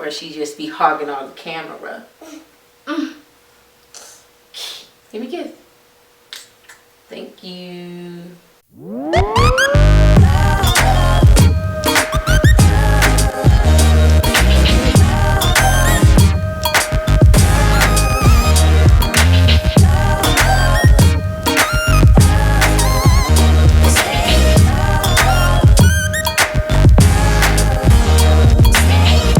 or she just be hogging all the camera. Give me a kiss. Thank you.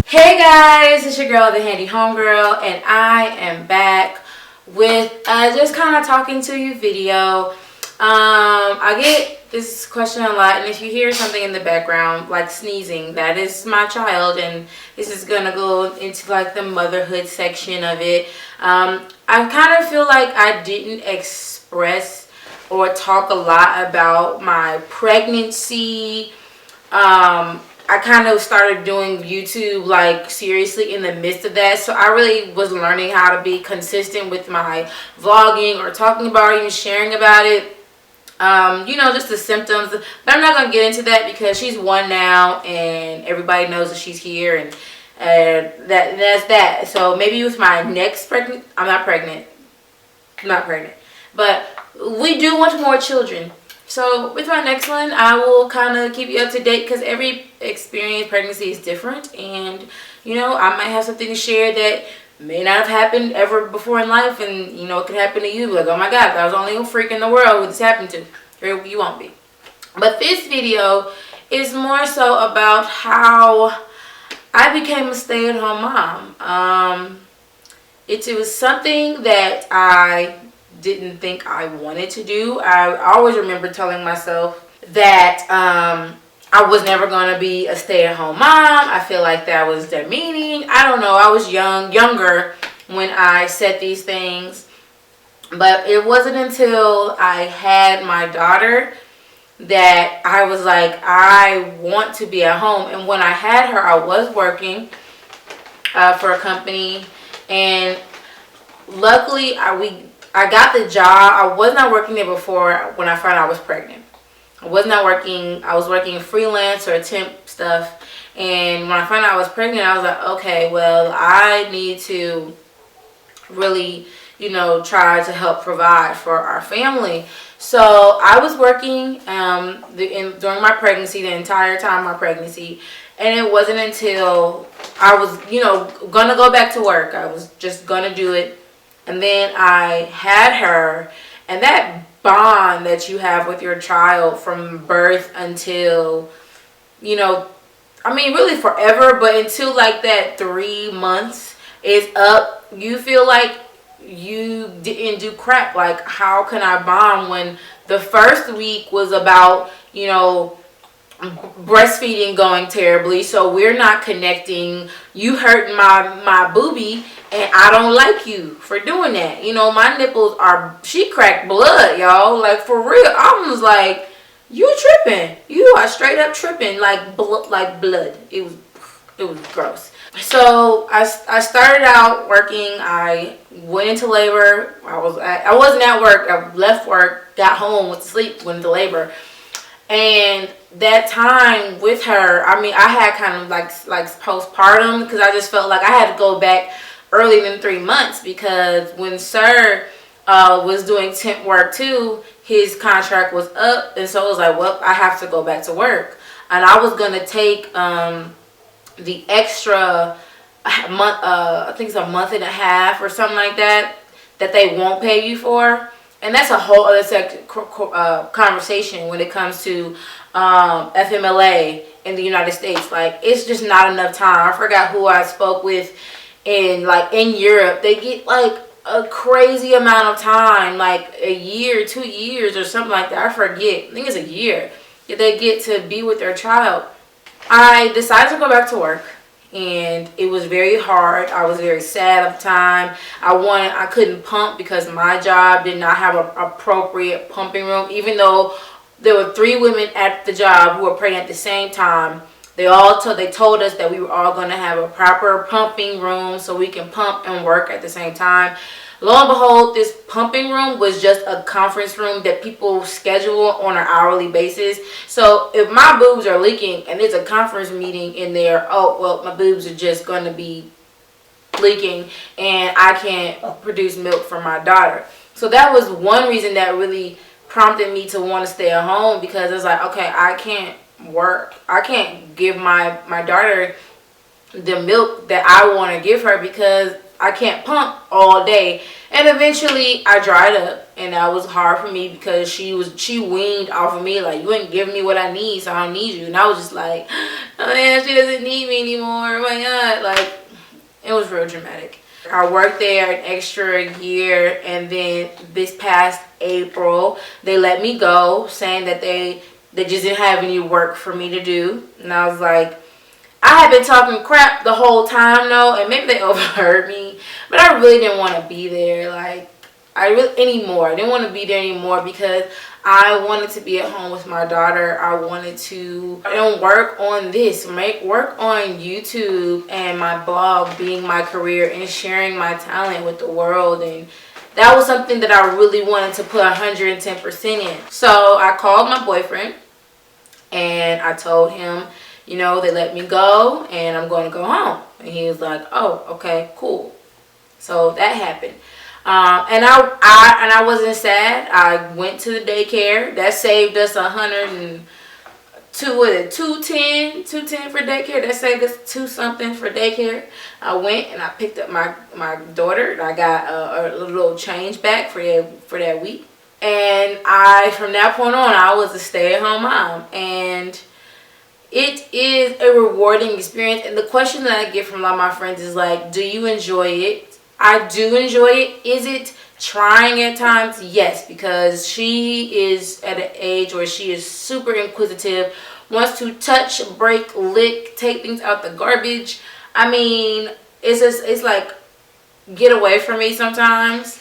Hey guys, it's your girl, the handy homegirl, and I am back with just kind of talking to you video. I get this question a lot, and if you hear something in the background like sneezing, that is my child, and this is gonna go into like the motherhood section of it. I kind of feel like I didn't express or talk a lot about my pregnancy. I kind of started doing YouTube like seriously in the midst of that, so I really was learning how to be consistent with my vlogging or talking about it, even sharing about it. You know, just the symptoms, but I'm not gonna get into that because she's 1 now and everybody knows that she's here, and that's that. So maybe with my next I'm not pregnant, but we do want more children. So with my next one, I will kind of keep you up to date because every experience pregnancy is different, and you know, I might have something to share that may not have happened ever before in life, and you know, it could happen to you. Like, oh my God, I was only a freak in the world who this happened to. Or you won't be. But this video is more so about how I became a stay-at-home mom. It was something that I didn't think I wanted to do. I always remember telling myself that I was never going to be a stay-at-home mom. I feel like that was demeaning. I don't know. I was younger when I said these things. But it wasn't until I had my daughter that I was like, I want to be at home. And when I had her, I was working for a company, and luckily I got the job. I was not working there before when I found out I was pregnant. I was not working. I was working freelance or temp stuff. And when I found out I was pregnant, I was like, okay, well, I need to really, you know, try to help provide for our family. So I was working during my pregnancy, the entire time of my pregnancy. And it wasn't until I was, you know, gonna go back to work. I was just gonna do it. And then I had her, and that bond that you have with your child from birth until, you know, I mean, really forever, but until like that 3 months is up, you feel like you didn't do crap. Like, how can I bond when the first week was about, you know, breastfeeding going terribly, so we're not connecting, you hurting my boobie, and I don't like you for doing that. You know, my nipples she cracked blood, y'all, like for real. I was like, you tripping, you are straight up tripping, like blood. It was gross. So I started out working. I went into labor. I wasn't at work. I left work, got home, went to sleep, went into labor. And that time with her, I mean, I had kind of like postpartum, because I just felt like I had to go back early than 3 months, because when Sir was doing temp work too, his contract was up, and so it was like, well, I have to go back to work. And I was going to take the extra month, I think it's a month and a half or something like that they won't pay you for. And that's a whole other conversation when it comes to FMLA in the United States. Like, it's just not enough time. I forgot who I spoke with in Europe. They get like a crazy amount of time, like a year, 2 years or something like that. I forget. I think it's a year that they get to be with their child. I decided to go back to work, and it was very hard. I was very sad at the time. I couldn't pump because my job did not have an appropriate pumping room, even though there were 3 women at the job who were pregnant at the same time. They told us that we were all going to have a proper pumping room so we can pump and work at the same time. Lo and behold, this pumping room was just a conference room that people schedule on an hourly basis. So if my boobs are leaking and there's a conference meeting in there, oh, well, my boobs are just going to be leaking and I can't produce milk for my daughter. So that was one reason that really prompted me to want to stay at home, because it's like, okay, I can't work. I can't give my daughter the milk that I want to give her because I can't pump all day. And eventually I dried up, and that was hard for me because she weaned off of me, like, you ain't giving me what I need, so I don't need you. And I was just like, oh man, she doesn't need me anymore, oh my god. Like, it was real dramatic. I worked there an extra year, and then this past April they let me go, saying that they just didn't have any work for me to do. And I was like, I had been talking crap the whole time though, and maybe they overheard me, but I really didn't want to be there. Like, I didn't want to be there anymore because I wanted to be at home with my daughter. I wanted to work on this, work on YouTube and my blog being my career and sharing my talent with the world. And that was something that I really wanted to put 110% in. So I called my boyfriend and I told him, you know, they let me go and I'm going to go home. And he was like, oh, okay, cool. So that happened. And I wasn't sad. I went to the daycare. That saved us $210 for daycare. That saved us $2 something for daycare. I went and I picked up my daughter, and I got a little change back for that week. And from that point on, I was a stay-at-home mom, and it is a rewarding experience. And the question that I get from a lot of my friends is like, do you enjoy it? I do enjoy it. Is it trying at times? Yes, because she is at an age where she is super inquisitive, wants to touch, break, lick, take things out the garbage. I mean, it's like, get away from me sometimes.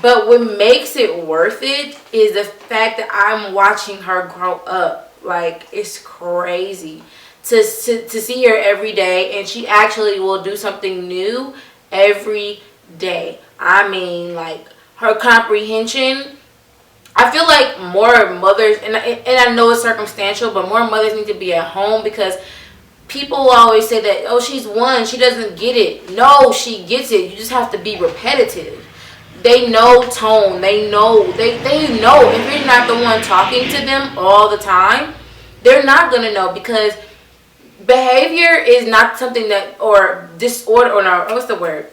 But what makes it worth it is the fact that I'm watching her grow up. Like, it's crazy to see her every day, and she actually will do something new every day. I mean, like, her comprehension. I feel like more mothers, and I know it's circumstantial, but more mothers need to be at home, because people always say that, oh, she's one, she doesn't get it. No, she gets it. You just have to be repetitive. They know tone. They know. They know. If you're not the one talking to them all the time, they're not going to know, because behavior is not something that, or disorder, or no, what's the word?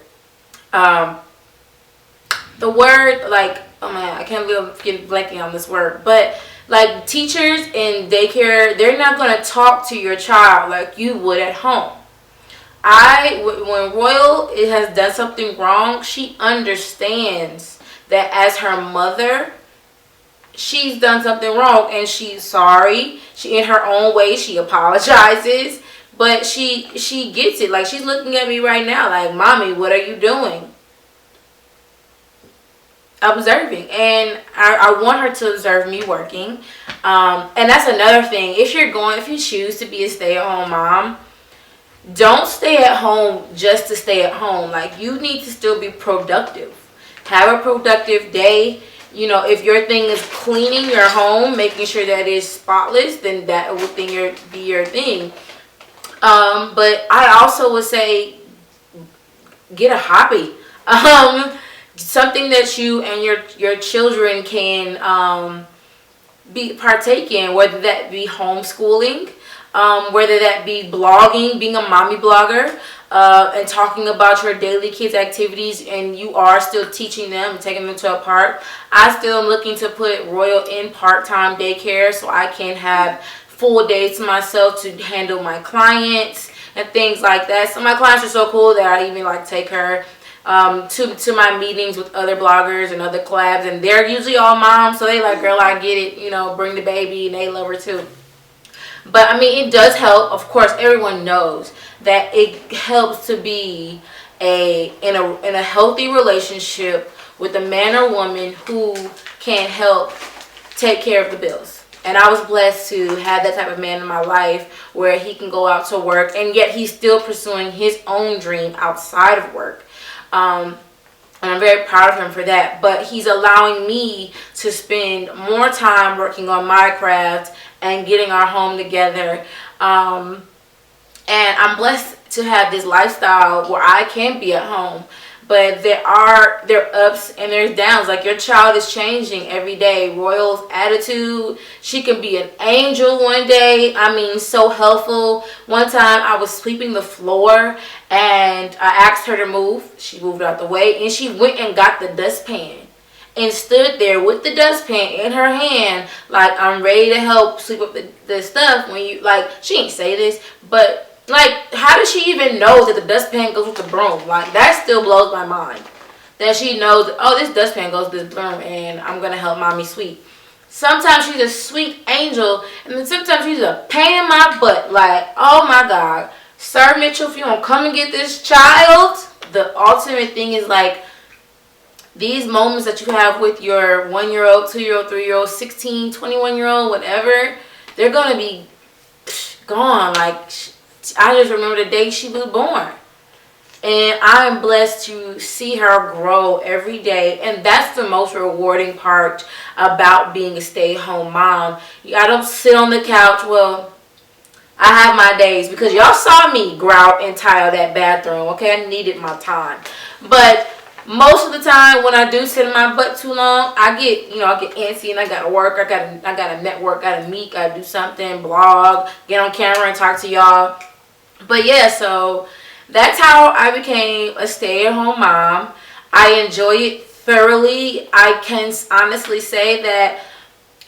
The word, like, oh man, I can't believe I'm getting blanking on this word, but like, teachers in daycare, they're not going to talk to your child like you would at home. When Royal has done something wrong, she understands that as her mother, she's done something wrong, and she's sorry. She, in her own way, she apologizes, but she gets it. Like, she's looking at me right now like, Mommy, what are you doing? Observing. And I want her to observe me working. And that's another thing. If you choose to be a stay-at-home mom, don't stay at home just to stay at home. Like, you need to still be productive. Have a productive day. You know, if your thing is cleaning your home, making sure that it's spotless, then that would be your thing. But I also would say, get a hobby. Something that you and your children can partake in, whether that be homeschooling, whether that be blogging, being a mommy blogger, and talking about your daily kids' activities, and you are still teaching them and taking them to a park. I still am looking to put Royal in part-time daycare so I can have full days to myself to handle my clients and things like that. So my clients are so cool that I even like take her to my meetings with other bloggers and other collabs, and they're usually all moms, so they like, girl, I get it, you know, bring the baby, and they love her too. But I mean, it does help. Of course, everyone knows that it helps to be in a healthy relationship with a man or woman who can help take care of the bills And I was blessed to have that type of man in my life where he can go out to work and yet he's still pursuing his own dream outside of work. And I'm very proud of him for that. But he's allowing me to spend more time working on my craft and getting our home together. And I'm blessed to have this lifestyle where I can be at home. But there are ups and there's downs. Like, your child is changing every day. Royal's attitude, she can be an angel one day. I mean, so helpful. One time I was sweeping the floor and I asked her to move. She moved out the way and she went and got the dustpan and stood there with the dustpan in her hand, like, I'm ready to help sweep up the stuff. When you, like, she ain't say this, but like, how does she even know that the dustpan goes with the broom? Like, that still blows my mind. That she knows, that, oh, this dustpan goes with this broom and I'm going to help mommy sweep. Sometimes she's a sweet angel and then sometimes she's a pain in my butt. Like, oh my God. Sir Mitchell, if you don't come and get this child, the ultimate thing is, like, these moments that you have with your 1-year-old, 2-year-old, 3-year-old, 16, 21-year-old, whatever, they're going to be gone. Like, I just remember the day she was born. And I'm blessed to see her grow every day. And that's the most rewarding part about being a stay-at-home mom. I don't sit on the couch. Well, I have my days because y'all saw me grout and tile that bathroom. Okay, I needed my time. But most of the time when I do sit in my butt too long, I get antsy and I gotta work. I gotta network, gotta meet, gotta do something, blog, get on camera and talk to y'all. But yeah, so that's how I became a stay-at-home mom. I enjoy it thoroughly. I can honestly say that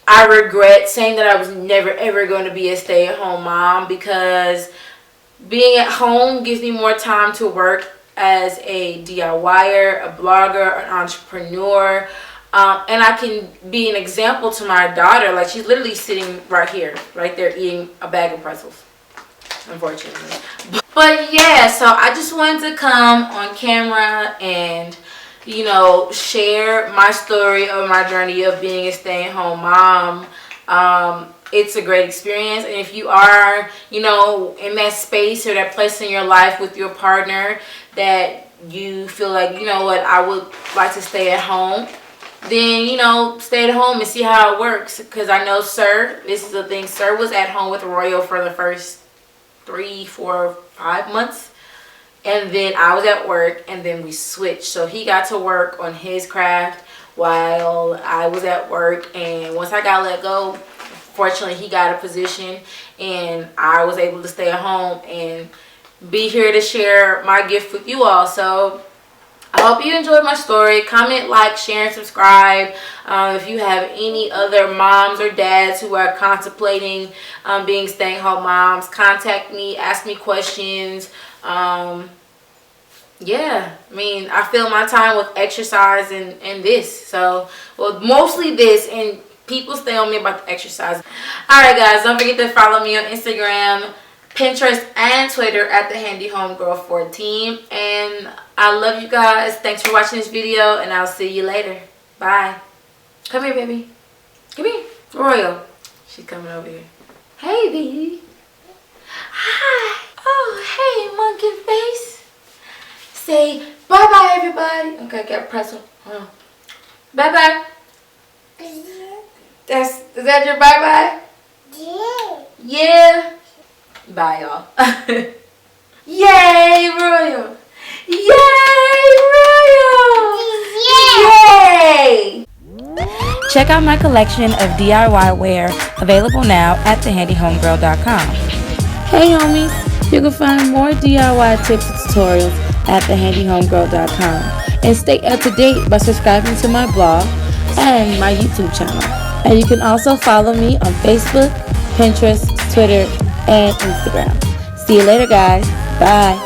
I regret saying that I was never ever going to be a stay-at-home mom, because being at home gives me more time to work as a DIYer, a blogger, an entrepreneur. And I can be an example to my daughter. Like, she's literally sitting right here, right there, eating a bag of pretzels, unfortunately. But yeah, so I just wanted to come on camera and, share my story of my journey of being a stay-at-home mom. It's a great experience. And if you are, in that space or that place in your life with your partner that you feel like, I would like to stay at home, then, stay at home and see how it works. Because I know Sir, this is the thing, Sir was at home with Royal for the first 3, 4, 5 months, and then I was at work, and then we switched. So he got to work on his craft while I was at work, and once I got let go, fortunately he got a position and I was able to stay at home and be here to share my gift with you all. So I hope you enjoyed my story. Comment, like, share, and subscribe. If you have any other moms or dads who are contemplating being stay-at-home moms, contact me, ask me questions. Yeah, I mean, I fill my time with exercise and this. So, well, mostly this, and people stay on me about the exercise. Alright guys, don't forget to follow me on Instagram, Pinterest, and Twitter at the Handy Homegirl 14. And I love you guys. Thanks for watching this video, and I'll see you later. Bye. Come here, baby. Come here. Royal. She's coming over here. Hey, baby. Hi. Oh, hey, monkey face. Say bye-bye, everybody. Okay, get a pretzel. Hold on. Bye-bye. Is that your bye-bye? Yeah. Yeah. Bye, y'all. Yay, Royal. Yay, Royal. Yay. Check out my collection of DIY wear available now at thehandyhomegirl.com. Hey, homies. You can find more DIY tips and tutorials at thehandyhomegirl.com. And stay up to date by subscribing to my blog and my YouTube channel. And you can also follow me on Facebook, Pinterest, Twitter, and Instagram. See you later, guys. Bye.